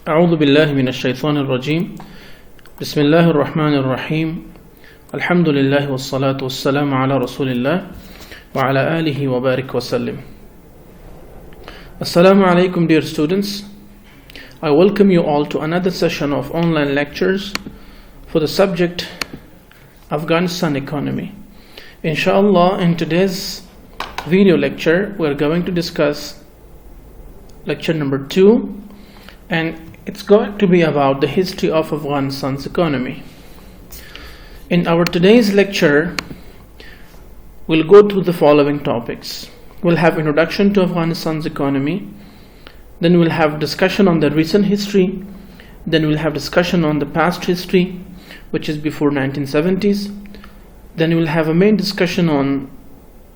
أعوذ بالله من الشيطان الرجيم بسم الله الرحمن الرحيم الحمد لله والصلاة والسلام على رسول الله وعلى آله وبارك وسلم. Assalamu alaikum, dear students. I welcome you all to another session of online lectures for the subject Afghanistan economy. Inshallah, in today's video lecture we're going to discuss lecture number 2, and it's going to be about the history of Afghanistan's economy. In our today's lecture we'll go through the following topics. We'll have introduction to Afghanistan's economy, then we'll have discussion on the recent history, then we'll have discussion on the past history, which is before 1970s, then we'll have a main discussion on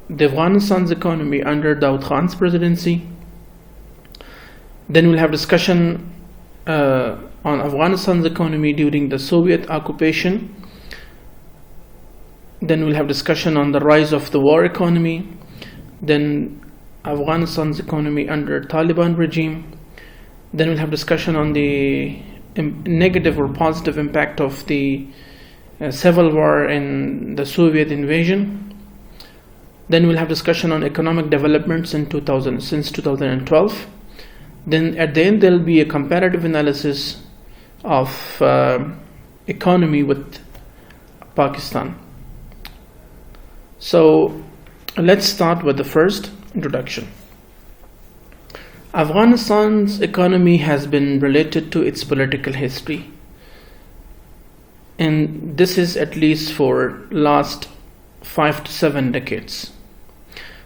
the Afghanistan's economy under the Huns Presidency, then we'll have discussion on Afghanistan's economy during the Soviet occupation, then we'll have discussion on the rise of the war economy, then Afghanistan's economy under Taliban regime, then we'll have discussion on the negative or positive impact of the civil war and the Soviet invasion, then we'll have discussion on economic developments since 2012, then at the end there'll be a comparative analysis of economy with Pakistan. So let's start with the first introduction. Afghanistan's economy has been related to its political history, and this is at least for last 5 to 7 decades.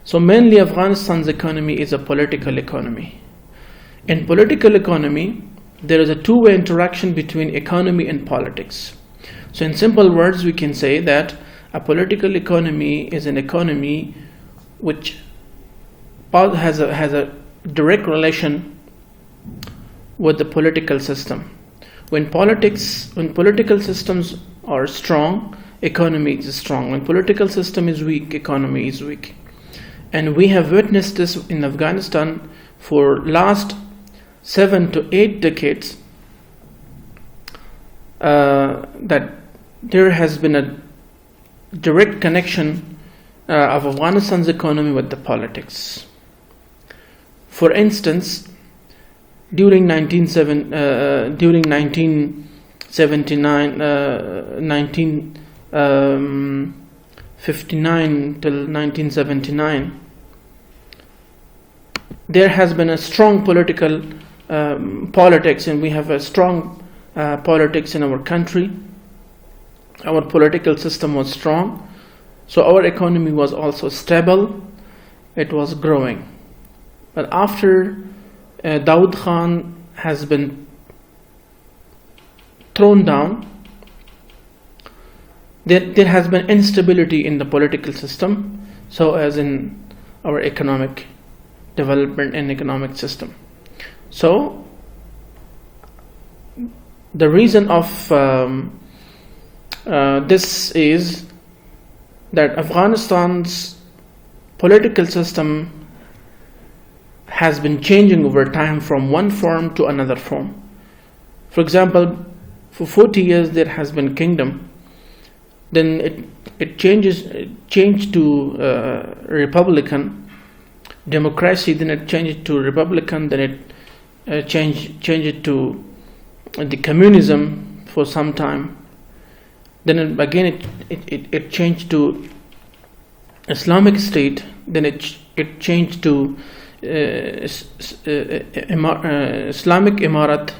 So mainly Afghanistan's economy is a political economy. In political economy there is a two-way interaction between economy and politics. So in simple words we can say that a political economy is an economy which has a direct relation with the political system. When political systems are strong, economy is strong. When political system is weak, economy is weak. And we have witnessed this in Afghanistan for last 7 to 8 decades, that there has been a direct connection of Afghanistan's economy with the politics. For instance, during 1979 1959 till 1979, there has been a strong political politics, and we have a strong politics in our country. Our political system was strong, so our economy was also stable, it was growing. But after Daud Khan has been thrown down, there has been instability in the political system, so as in our economic development and economic system. So the reason of this is that Afghanistan's political system has been changing over time from one form to another form. For example, for 40 years there has been kingdom, then it changed to republican democracy, then it changed to republican, then it changed it to the communism for some time, then again it changed to Islamic State, then it changed to Islamic Emirat,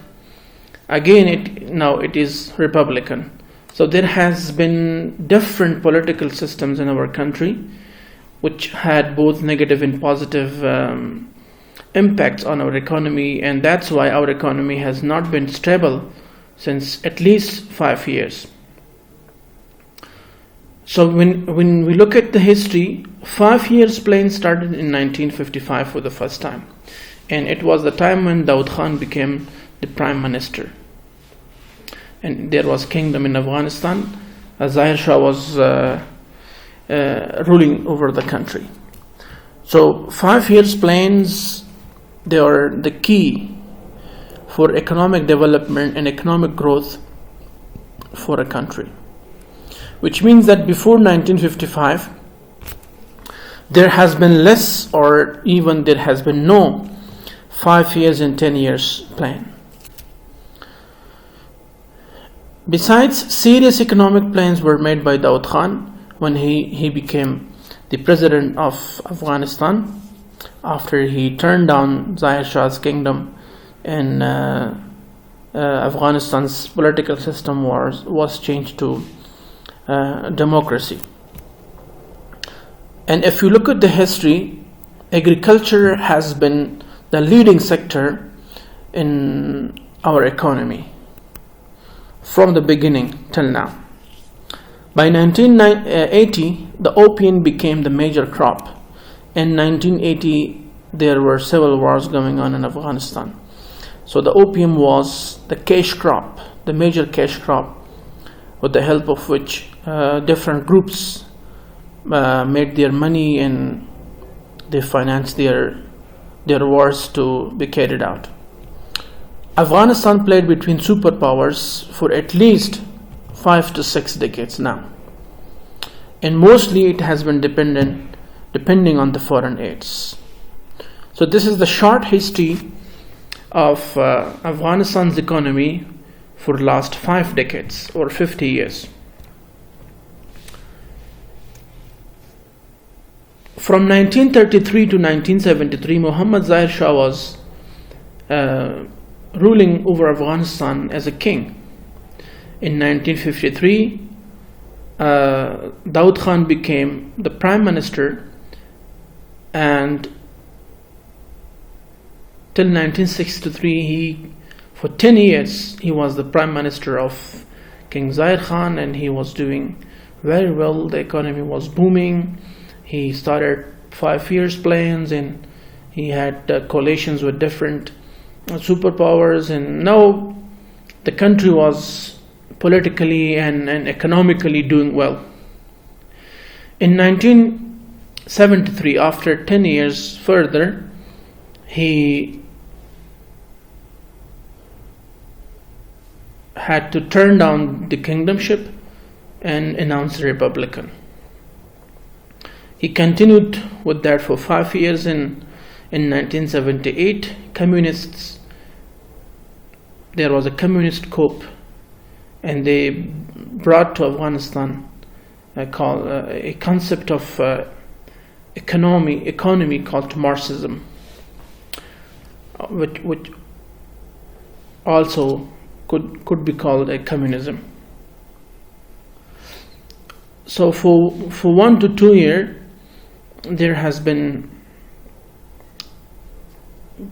again now it is republican. So there has been different political systems in our country which had both negative and positive impacts on our economy, and that's why our economy has not been stable since at least 5 years. So when we look at the history, 5 years plan started in 1955 for the first time, and it was the time when Daud Khan became the prime minister, and there was kingdom in Afghanistan. Zahir Shah was ruling over the country. So 5 years plans, they are the key for economic development and economic growth for a country. Which means that before 1955, there has been less, or even there has been no 5 years and 10 years plan. Besides, serious economic plans were made by Daud Khan when he became the president of Afghanistan, after he turned down Zahir Shah's kingdom, and Afghanistan's political system was changed to democracy. And if you look at the history, agriculture has been the leading sector in our economy from the beginning till now. By 1980, the opium became the major crop. In 1980, there were civil wars going on in Afghanistan. So the opium was the cash crop, the major cash crop, with the help of which different groups made their money, and they financed their wars to be carried out. Afghanistan played between superpowers for at least 5 to 6 decades now, and mostly it has been depending on the foreign aids. So this is the short history of Afghanistan's economy for the last 5 decades or 50 years. From 1933 to 1973, Muhammad Zahir Shah was ruling over Afghanistan as a king. In 1953, Daud Khan became the prime minister, and till 1963, for 10 years, he was the prime minister of King Zahir Khan, and he was doing very well. The economy was booming. He started 5 years plans, and he had coalitions with different superpowers, and now the country was politically and economically doing well. In 1973, after 10 years further, he had to turn down the kingdomship and announce a republican. He continued with that for 5 years. In 1978, there was a communist coup, and they brought to Afghanistan a concept of economy called Marxism, which also could be called a communism. So for 1 to 2 years, there has been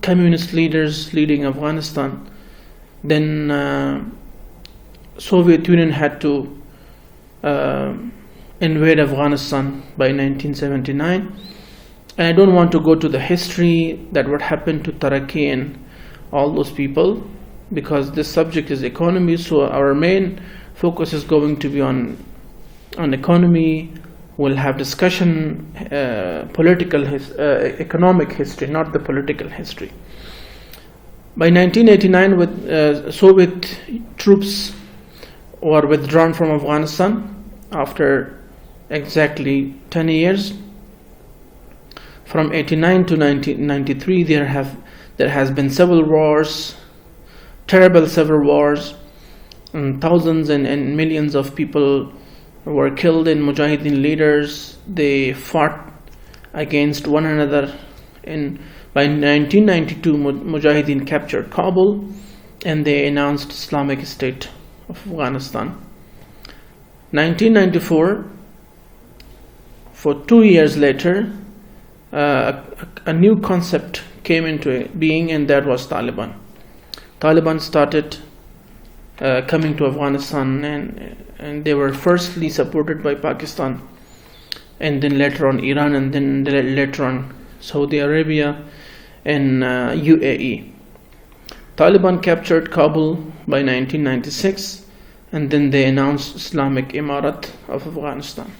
communist leaders leading Afghanistan. Then Soviet Union had to invade Afghanistan by 1979. And I don't want to go to the history that what happened to Taraki and all those people, because this subject is economy. So our main focus is going to be on economy. We'll have discussion economic history, not the political history. By 1989, with Soviet troops were withdrawn from Afghanistan after exactly 10 years. From 89 to 1993, there has been civil wars, terrible civil wars, and thousands and millions of people were killed, and Mujahideen leaders, they fought against one another. By 1992, Mujahideen captured Kabul, and they announced Islamic State of Afghanistan. 1994, for 2 years later, a new concept came into being, and that was Taliban. Taliban started coming to Afghanistan, and they were firstly supported by Pakistan, and then later on Iran, and then later on Saudi Arabia and UAE. Taliban captured Kabul by 1996, and then they announced Islamic Emirat of Afghanistan.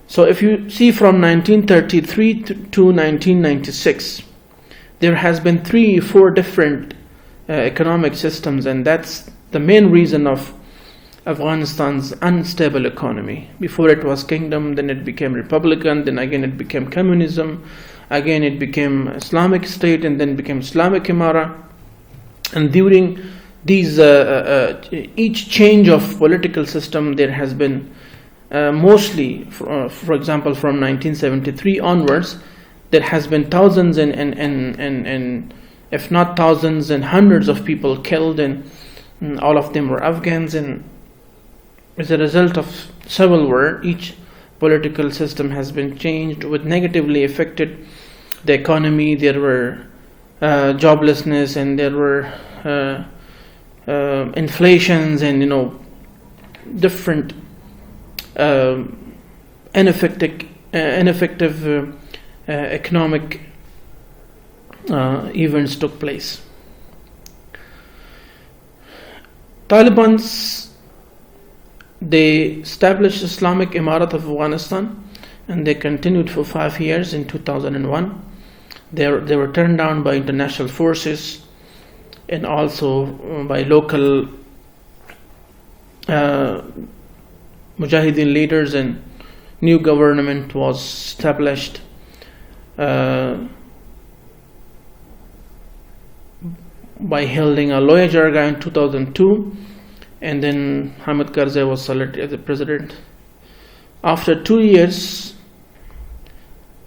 So if you see from 1933 to 1996, there has been 3-4 different economic systems, and that's the main reason of Afghanistan's unstable economy. Before it was kingdom, then it became republican, then again it became communism, again it became Islamic State, and then became Islamic Imara. And during these each change of political system, there has been mostly, for example, from 1973 onwards, there has been thousands and if not thousands and hundreds of people killed, and all of them were Afghans. And as a result of civil war, each political system has been changed, which negatively affected the economy. There were joblessness, and there were inflations, and different ineffective economic events took place. Talibans, they established Islamic Imarat of Afghanistan, and they continued for 5 years. In 2001, they were turned down by international forces and also by local Mujahideen leaders, and new government was established by holding a Loya Jargah in 2002, and then Hamid Karzai was selected as the president. After 2 years,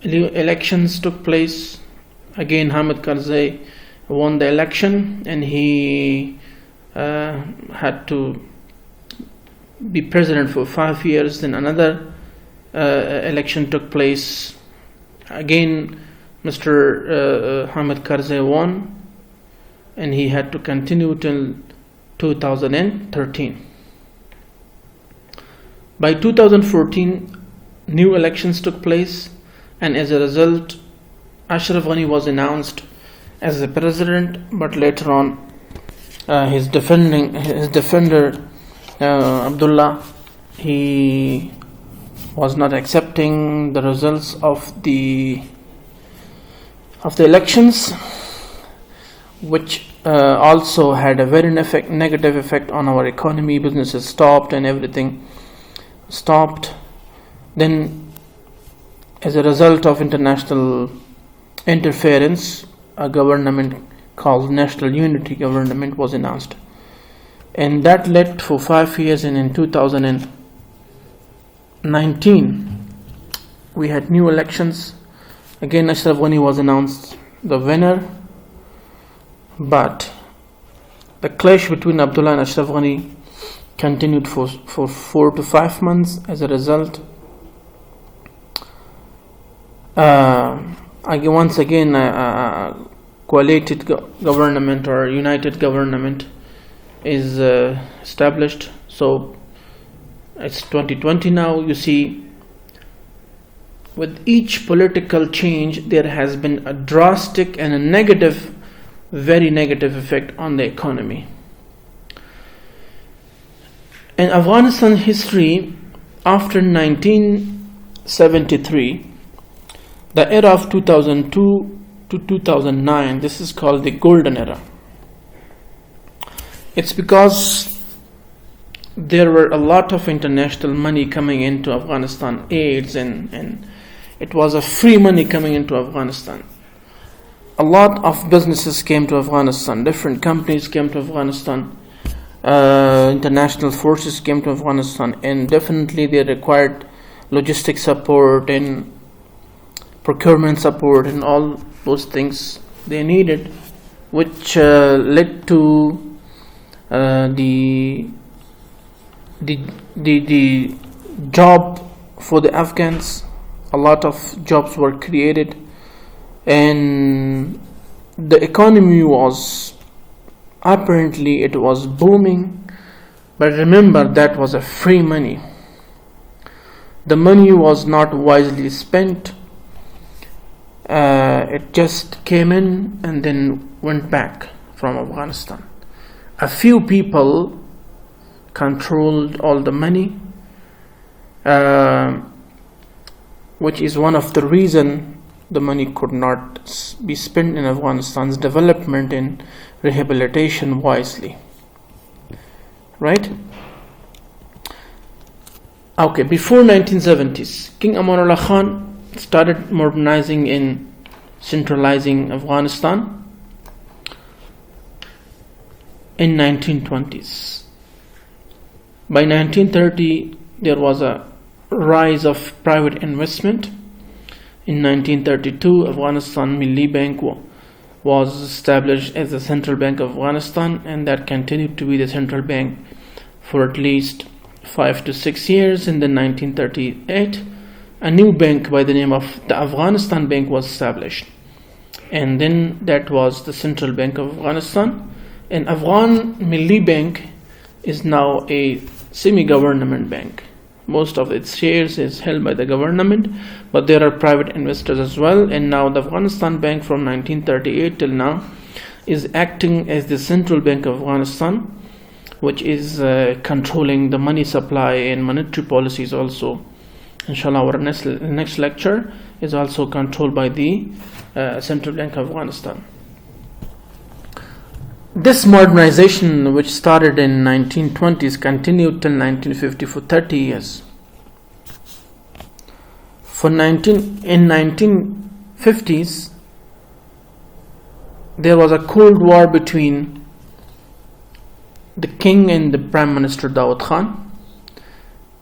elections took place. Again, Hamid Karzai won the election, and he had to be president for 5 years. Then another election took place. Again, Mr. Hamid Karzai won, and he had to continue till 2013. By 2014, new elections took place, and as a result, Ashraf Ghani was announced as the president. But later on, his defender Abdullah, he was not accepting the results of the elections, which also had a very negative effect on our economy. Businesses stopped and everything stopped. Then, as a result of international interference, a government called National Unity Government was announced, and that led for 5 years. And in 2019, we had new elections. Again, Ashraf Ghani was announced the winner, but the clash between Abdullah and Ashraf Ghani continued for 4 to 5 months. As a result, once again, coalited government or united government is established. So it's 2020 now. You see, with each political change, there has been a drastic and a negative, very negative effect on the economy. In Afghanistan history, after 1973, the era of 2002 to 2009, this is called the golden era. It's because there were a lot of international money coming into Afghanistan, aids, and it was a free money coming into Afghanistan. A lot of businesses came to Afghanistan, different companies came to Afghanistan, international forces came to Afghanistan, and definitely they required logistic support and procurement support and all those things they needed, which led to the job for the Afghans. A lot of jobs were created, and the economy was apparently it was booming. But remember, that was a free money. The money was not wisely spent. It just came in and then went back from Afghanistan. A few people controlled all the money, which is one of the reason the money could not be spent in Afghanistan's development and rehabilitation wisely. Right? Okay, before 1970s, King Amanullah Khan started modernizing and centralizing Afghanistan in 1920s. By 1930, there was a rise of private investment. In 1932, Afghanistan Milli Bank was established as the central bank of Afghanistan, and that continued to be the central bank for at least 5 to 6 years. In 1938, a new bank by the name of the Afghanistan Bank was established, and then that was the central bank of Afghanistan. And Afghan Milli Bank is now a semi-government bank. Most of its shares is held by the government, but there are private investors as well. And now the Afghanistan Bank from 1938 till now is acting as the central bank of Afghanistan, which is controlling the money supply and monetary policies also. Inshallah, our next lecture is also controlled by the Central Bank of Afghanistan. This modernization, which started in 1920s, continued till 1950 for 30 years. In 1950s, there was a Cold War between the king and the Prime Minister Daud Khan,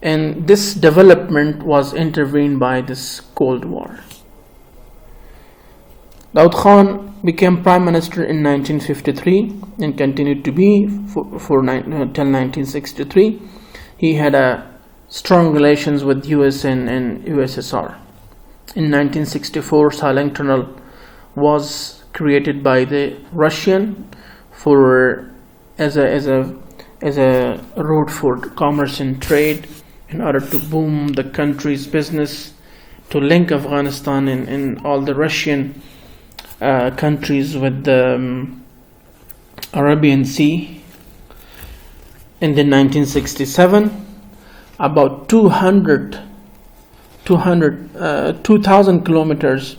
and this development was intervened by this Cold War. Daud Khan became Prime Minister in 1953 and continued to be till 1963. He had strong relations with US and USSR. In 1964, Salang Tunnel was created by the Russian as a route for commerce and trade in order to boom the country's business, to link Afghanistan and all the Russian countries with the Arabian Sea. And in 1967, about 2,000 kilometers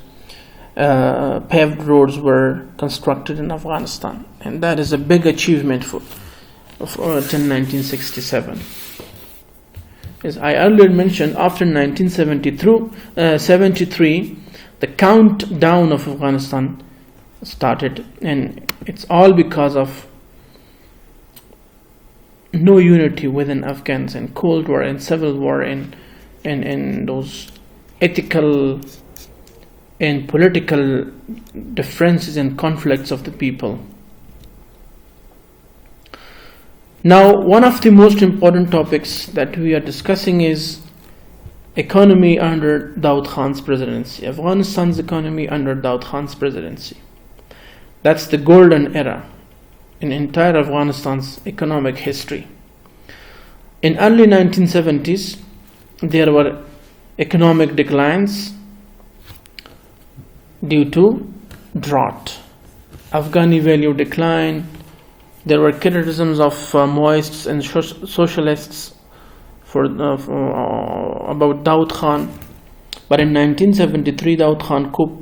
paved roads were constructed in Afghanistan, and that is a big achievement till 1967. As I earlier mentioned, after 1973, the countdown of Afghanistan started, and it's all because of no unity within Afghans, and Cold War and Civil War and those ethical and political differences and conflicts of the people. Now, one of the most important topics that we are discussing is economy under Daud Khan's presidency. Afghanistan's economy under Daud Khan's presidency. That's the golden era in entire Afghanistan's economic history. In early 1970s, there were economic declines due to drought. Afghani value decline. There were criticisms of Maoists and socialists about Daud Khan. But in 1973, Daud Khan coup,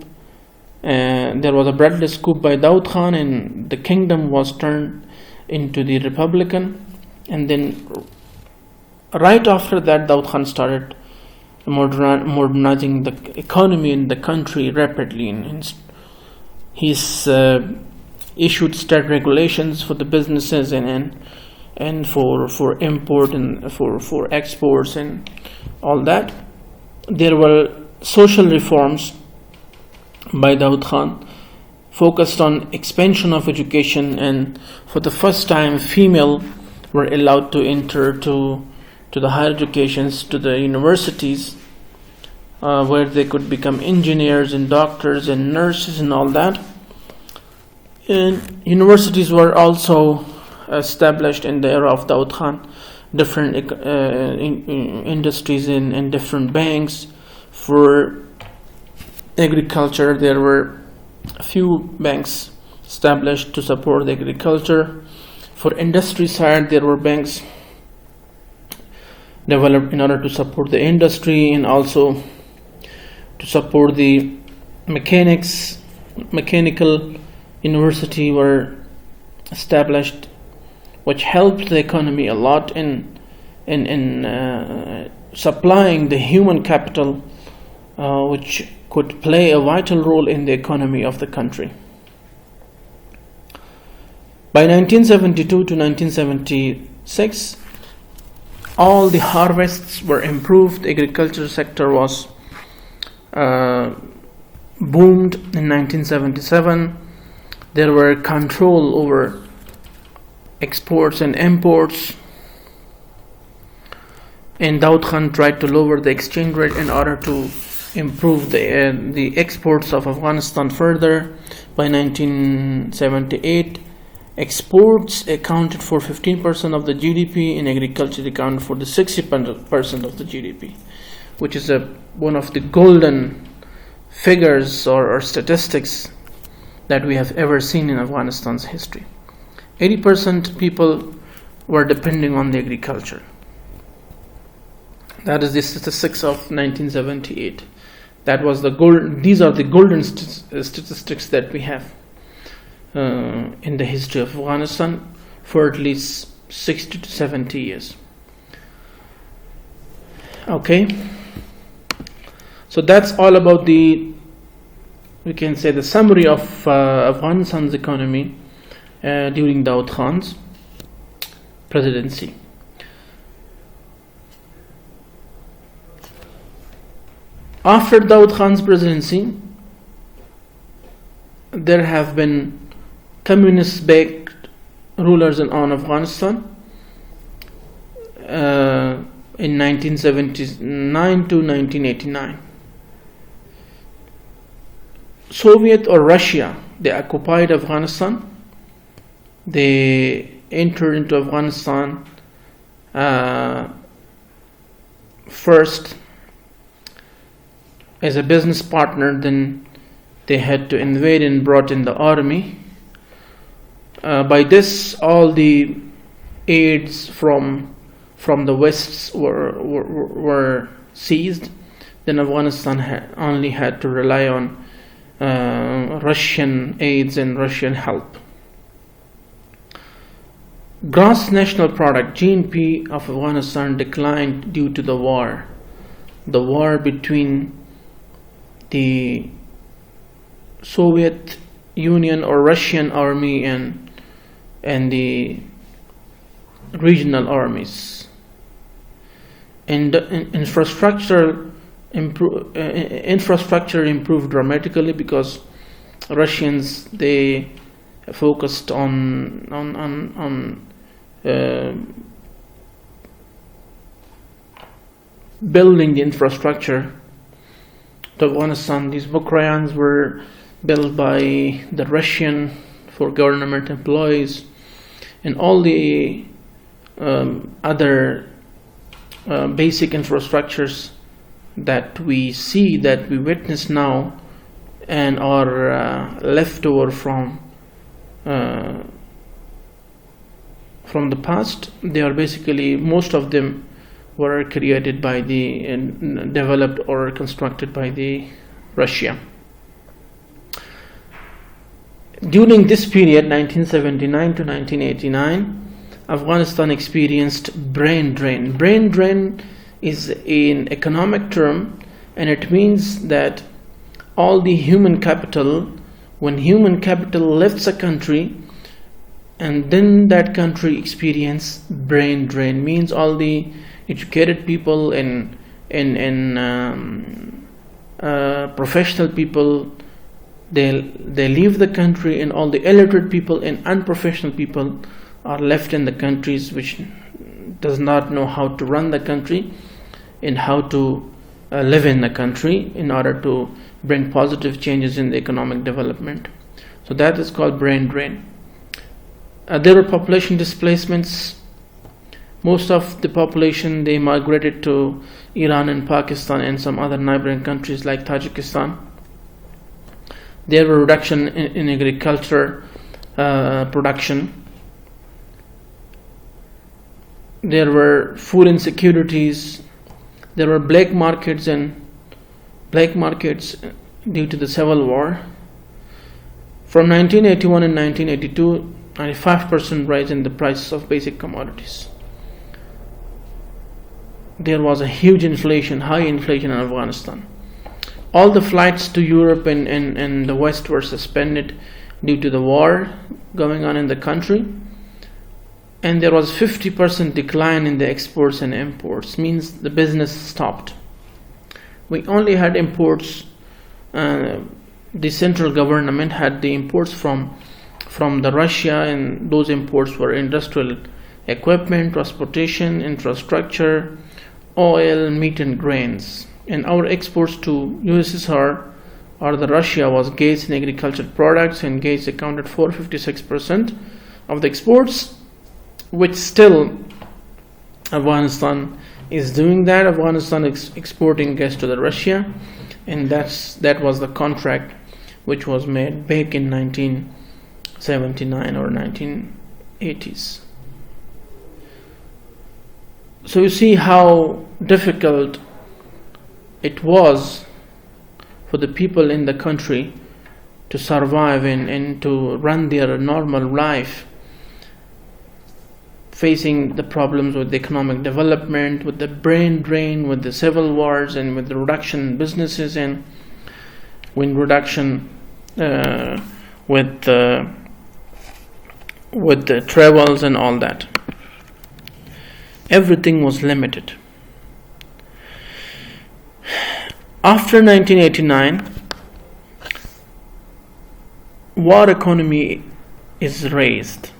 there was a breadless coup by Daud Khan, and the kingdom was turned into the Republican. And then right after that, Daud Khan started modernizing the economy in the country rapidly, and he's issued state regulations for the businesses and for import and for exports and all that. There were social reforms by Daud Khan focused on expansion of education, and for the first time female were allowed to enter to the higher educations, to the universities, where they could become engineers and doctors and nurses and all that. And universities were also established in the era of Daud Khan, different industries and different banks. For agriculture, there were a few banks established to support the agriculture. For industry side, there were banks developed in order to support the industry and also to support the mechanical university were established, which helped the economy a lot in supplying the human capital, which could play a vital role in the economy of the country. By 1972 to 1976, all the harvests were improved. The agriculture sector was boomed. In 1977, there were control over exports and imports, and Daud Khan tried to lower the exchange rate in order to improve the exports of Afghanistan further. By 1978, exports accounted for 15% of the GDP, and agriculture accounted for the 60% of the GDP, which is one of the golden figures or statistics that we have ever seen in Afghanistan's history. 80% people were depending on the agriculture. That is the statistics of 1978. That was these are the golden statistics that we have in the history of Afghanistan for at least 60 to 70 years. Okay, so that's all about we can say the summary of Afghanistan's economy during Daud Khan's presidency. After Daud Khan's presidency, there have been communist-backed rulers on Afghanistan in 1979 to 1989. Soviet or Russia, they occupied Afghanistan. They entered into Afghanistan first as a business partner, then they had to invade and brought in the army. By this, all the aids from the West were seized. Then Afghanistan only had to rely on Russian aids and Russian help. Gross national product (GNP) of Afghanistan declined due to the war between the Soviet Union or Russian army and the regional armies. And infrastructure improved dramatically because Russians, they focused on building the infrastructure to Afghanistan. These Bukrayans were built by the Russian for government employees, and all the other basic infrastructures that we see, that we witness now, and are left over from the past. They are basically, most of them were created by developed or constructed by the Russia. During this period, 1979 to 1989, Afghanistan experienced brain drain. Brain drain is an economic term, and it means that all the human capital, when human capital left a country, and then that country experienced brain drain, means all the educated people and professional people, they leave the country, and all the illiterate people and unprofessional people are left in the countries which does not know how to run the country and how to live in the country in order to bring positive changes in the economic development. So that is called brain drain. There were population displacements. Most of the population, they migrated to Iran and Pakistan and some other neighboring countries like Tajikistan. There were reduction in agriculture production. There were food insecurities. There were black markets due to the civil war. From 1981 and 1982, 95% rise in the prices of basic commodities. There was a huge inflation, high inflation in Afghanistan. All the flights to Europe and the West were suspended due to the war going on in the country. And there was 50% decline in the exports and imports, means the business stopped. We only had imports. The central government had the imports from the Russia, and those imports were industrial equipment, transportation, infrastructure, oil, meat and grains. And our exports to USSR or the Russia was gas and agricultural products, and gas accounted for 56% of the exports, which still Afghanistan is doing that. Afghanistan is exporting gas to the Russia, and that was the contract which was made back in 1979 or 1980s. So you see how difficult it was for the people in the country to survive and to run their normal life, facing the problems with the economic development, with the brain drain, with the civil wars, and with the reduction in businesses, and with reduction with the travels and all that. Everything was limited. After 1989, war economy is raised.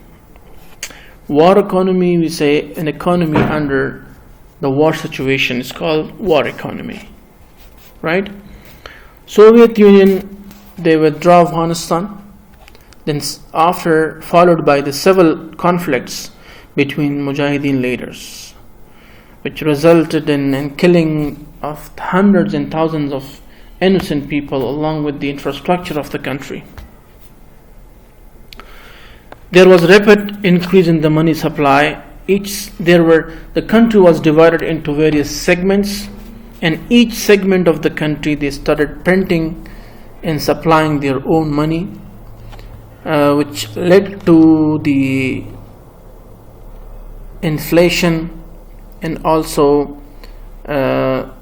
War economy, we say an economy under the war situation is called war economy, right? Soviet Union, they withdraw Afghanistan, then after followed by the civil conflicts between Mujahideen leaders, which resulted in killing of hundreds and thousands of innocent people along with the infrastructure of the country. There was rapid increase in the money supply. The country was divided into various segments, and each segment of the country they started printing and supplying their own money, which led to the inflation, and also Afghani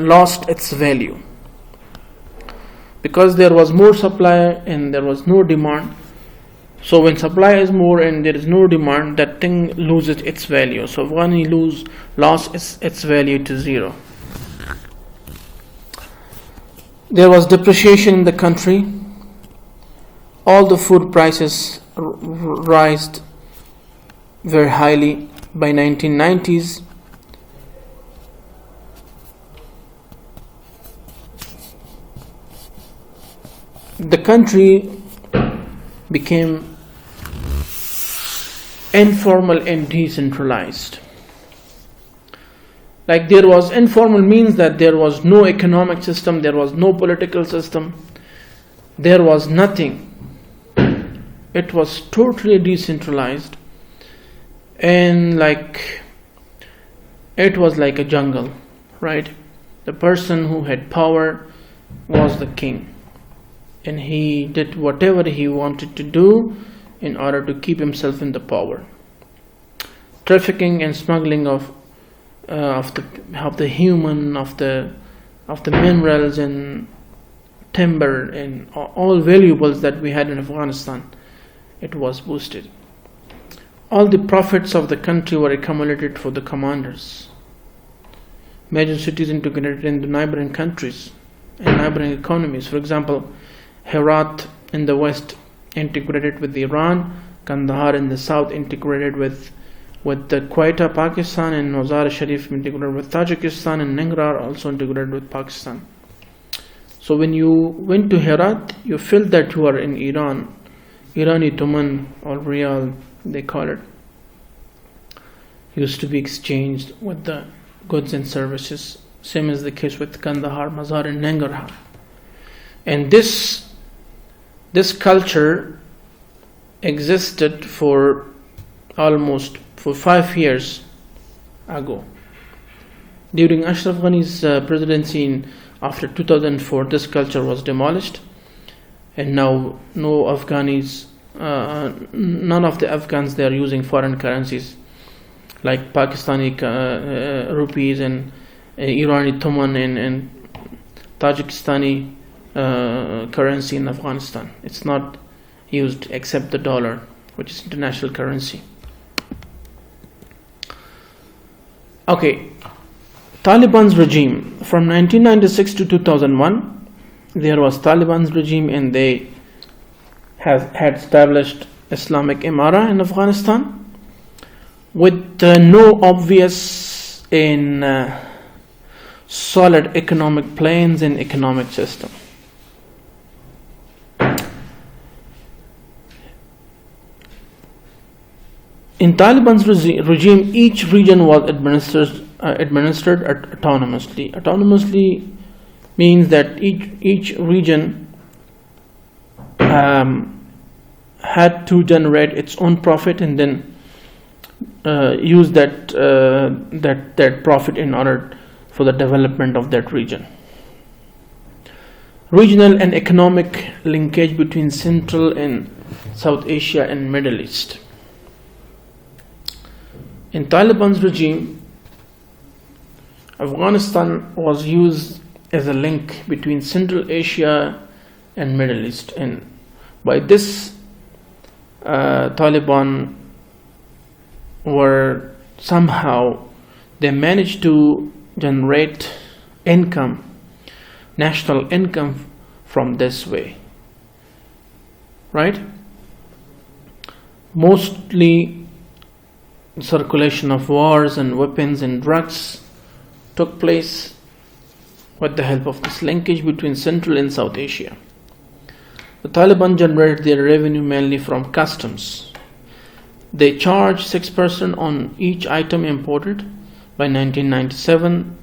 lost its value because there was more supply and there was no demand. So when supply is more and there is no demand, that thing loses its value. So Afghani lost its value to zero. There was depreciation in the country. All the food prices rose very highly by 1990s. The country became informal and decentralized. Like there was informal means that there was no economic system, there was no political system, there was nothing. It was totally decentralized, and it was like a jungle, right? The person who had power was the king, and he did whatever he wanted to do in order to keep himself in the power. Trafficking and smuggling of the human, of the minerals and timber and all valuables that we had in Afghanistan, it was boosted. All the profits of the country were accumulated for the commanders. Major cities integrated into neighboring countries and neighboring economies. For example, Herat in the west integrated with Iran, Kandahar in the south integrated with the Quetta, Pakistan, and Mazar Sharif integrated with Tajikistan, and Ningrar also integrated with Pakistan. So when you went to Herat, you felt that you are in Iran. Irani Tuman or Riyal, they call it, used to be exchanged with the goods and services. Same is the case with Kandahar, Mazar, and Nangarhar. And this culture existed for 5 years ago. During Ashraf Ghani's presidency after 2004, this culture was demolished, and now none of the Afghans, they are using foreign currencies like Pakistani rupees and Irani tuman and Tajikistani currency in Afghanistan. It's not used except the dollar, which is international currency. Okay, Taliban's regime from 1996 to 2001, there was Taliban's regime, and they had established Islamic Emara in Afghanistan with no obvious and solid economic plans and economic system. In Taliban's regime, each region was administered autonomously. Autonomously means that each region had to generate its own profit and then use that profit in order for the development of that region. Regional and economic linkage between Central and South Asia and Middle East. In Taliban's regime, Afghanistan was used as a link between Central Asia and Middle East, and by this Taliban were somehow, they managed to generate income, national income from this way, right? Mostly circulation of wars and weapons and drugs took place with the help of this linkage between Central and South Asia. The Taliban generated their revenue mainly from customs. They charged 6% on each item imported. By 1997,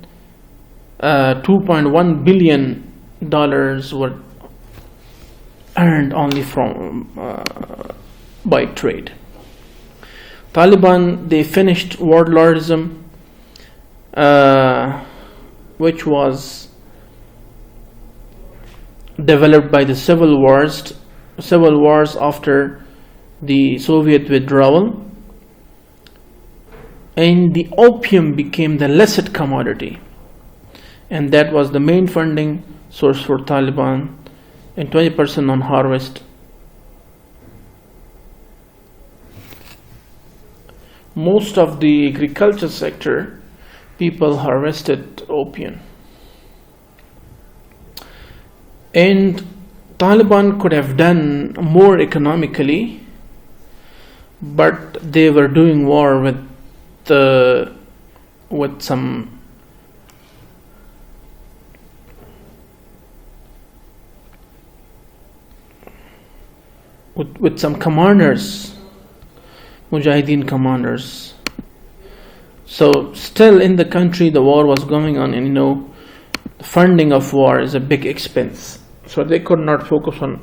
$2.1 billion were earned only from by trade. Taliban, they finished warlordism, which was developed by the civil wars after the Soviet withdrawal, and the opium became the licit commodity, and that was the main funding source for Taliban, and 20% on harvest. Most of the agriculture sector, people harvested opium. And Taliban could have done more economically, but they were doing war with some commanders, Mujahideen commanders. So still in the country the war was going on, and the funding of war is a big expense. So they could not focus on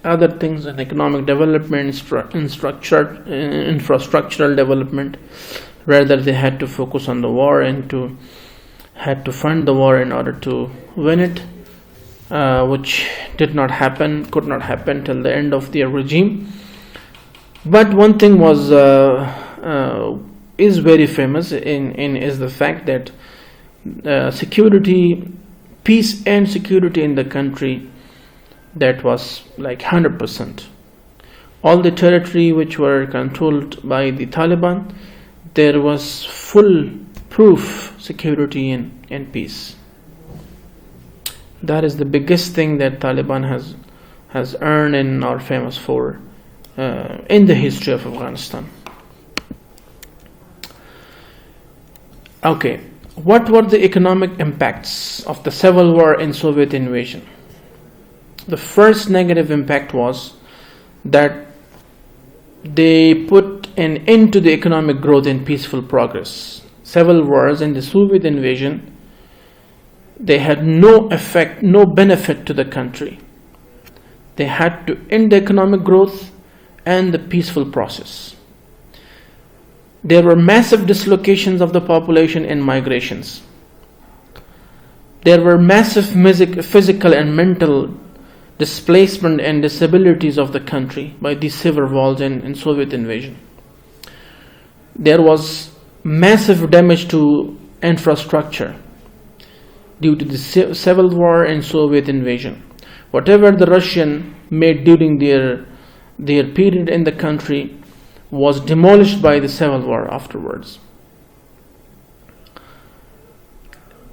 other things in economic development, infrastructural development. Rather, they had to focus on the war and had to fund the war in order to win it, which could not happen till the end of their regime. But one thing is very famous is the fact that peace and security in the country, that was like 100%. All the territory which were controlled by the Taliban, there was full proof security and peace. That is the biggest thing that Taliban has earned and are famous for in the history of Afghanistan. Okay, what were the economic impacts of the civil war and Soviet invasion? The first negative impact was that they put an end to the economic growth and peaceful progress. Civil wars and the Soviet invasion, they had no effect, no benefit to the country. They had to end the economic growth and the peaceful process. There were massive dislocations of the population and migrations. there were massive physical and mental displacement and disabilities of the country by these civil wars and Soviet invasion. There was massive damage to infrastructure due to the civil war and Soviet invasion. Whatever the Russian made during their period in the country was demolished by the civil war afterwards.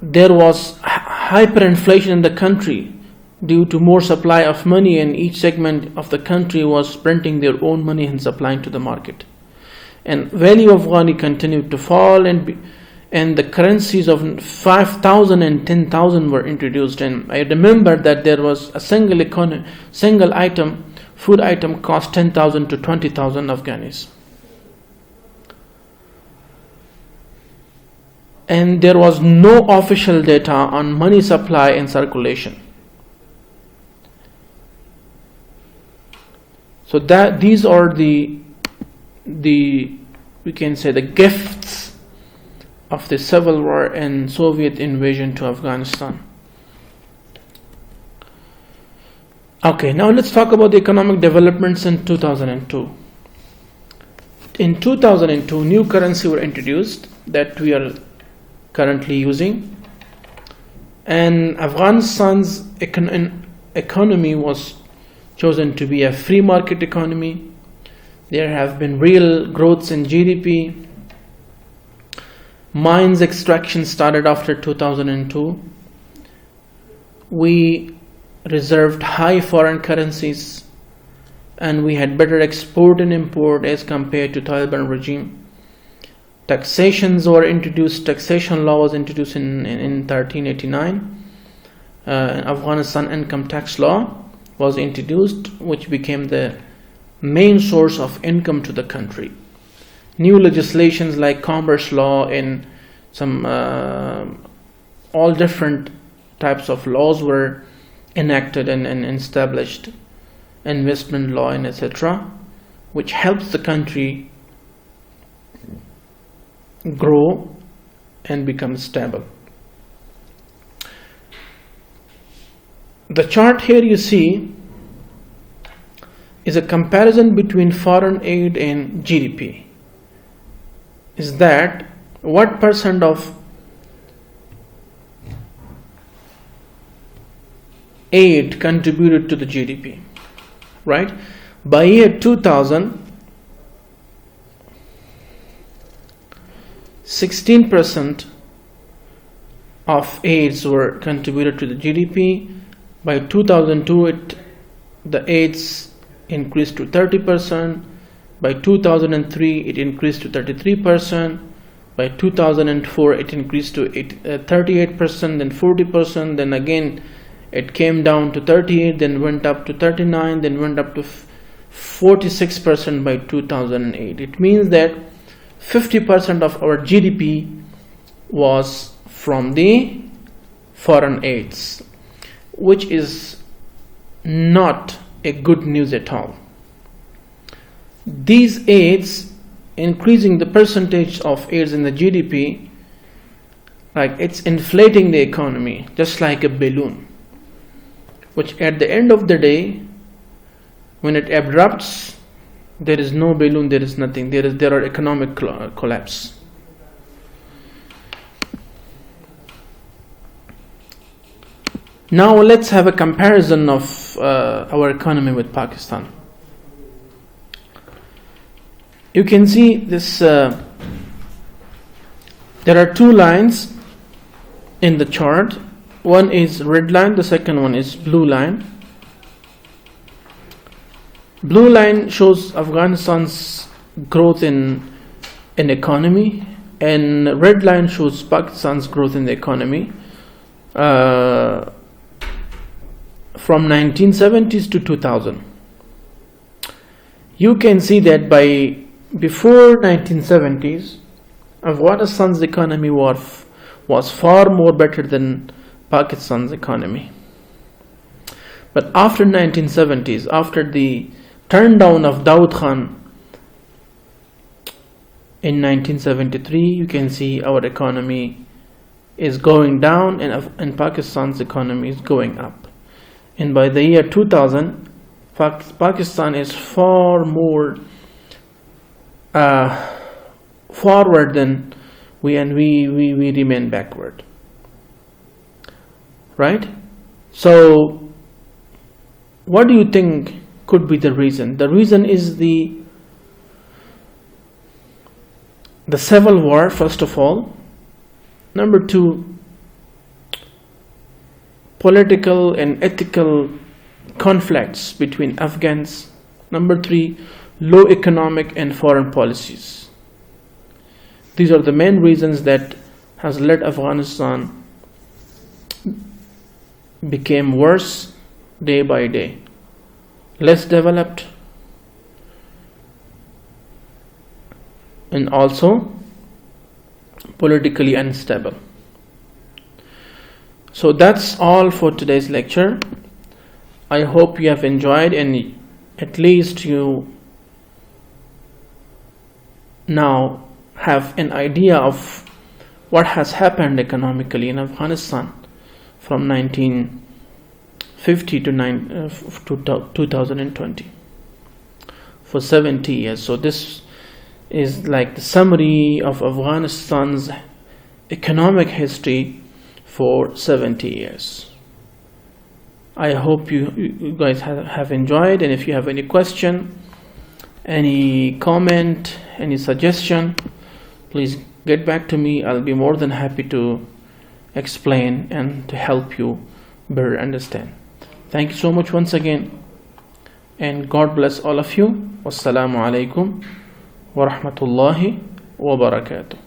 There was hyperinflation in the country due to more supply of money, and each segment of the country was printing their own money and supplying to the market. And value of Ghani continued to fall, and the currencies of 5,000 and 10,000 were introduced. And I remember that there was a single food item cost 10,000 to 20,000 Afghanis. And there was no official data on money supply and circulation. So that these are the we can say the gifts of the civil war and Soviet invasion to Afghanistan. Okay, now let's talk about the economic developments in 2002. In 2002, new currency were introduced that we are currently using, and Afghanistan's economy was chosen to be a free market economy. There have been real growths in GDP. Mines extraction started after 2002. We reserved high foreign currencies, and we had better export and import as compared to Taliban regime. Taxation law was introduced in 1389. Afghanistan income tax law was introduced, which became the main source of income to the country. New legislations like commerce law and some all different types of laws were enacted and established, investment law and etc., which helps the country grow and become stable. The chart here you see is a comparison between foreign aid and GDP. Is that what percent of aid contributed to the GDP, right? By year 2000, 16% of aids were contributed to the GDP. By 2002, the aids increased to 30%. By 2003, it increased to 33%. By 2004, it increased to 38%, then 40%. Then again, it came down to 38%, then went up to 39%, then went up to 46% by 2008. It means that 50% of our GDP was from the foreign aids, which is not a good news at all. These aids, increasing the percentage of aids in the GDP, like it's inflating the economy just like a balloon, which at the end of the day, when it erupts, there is no balloon, there is nothing, there are economic collapse. Now let's have a comparison of our economy with Pakistan. You can see this, there are two lines in the chart. One is red line, the second one is blue line. Blue line shows Afghanistan's growth in economy, and red line shows Pakistan's growth in the economy from 1970s to 2000. You can see that before 1970s, Afghanistan's economy was far more better than Pakistan's economy. But after 1970s, after the turn down of Daud Khan in 1973, you can see our economy is going down and Pakistan's economy is going up. And by the year 2000, Pakistan is far more forward than we remain backward. Right? So what do you think could be the reason? The reason is the civil war, first of all. Number two, political and ethical conflicts between Afghans. Number three, low economic and foreign policies. These are the main reasons that has led Afghanistan became worse day by day, less developed, and also politically unstable. So that's all for today's lecture. I hope you have enjoyed, and at least you now have an idea of what has happened economically in Afghanistan from 1950 to 2020 for 70 years. So this is like the summary of Afghanistan's economic history for 70 years. I hope you guys have enjoyed, and if you have any question, any comment, any suggestion, please get back to me. I'll be more than happy to explain and to help you better understand. Thank you so much once again, and God bless all of you. Wassalamu alaikum wa rahmatullahi wa barakatuh.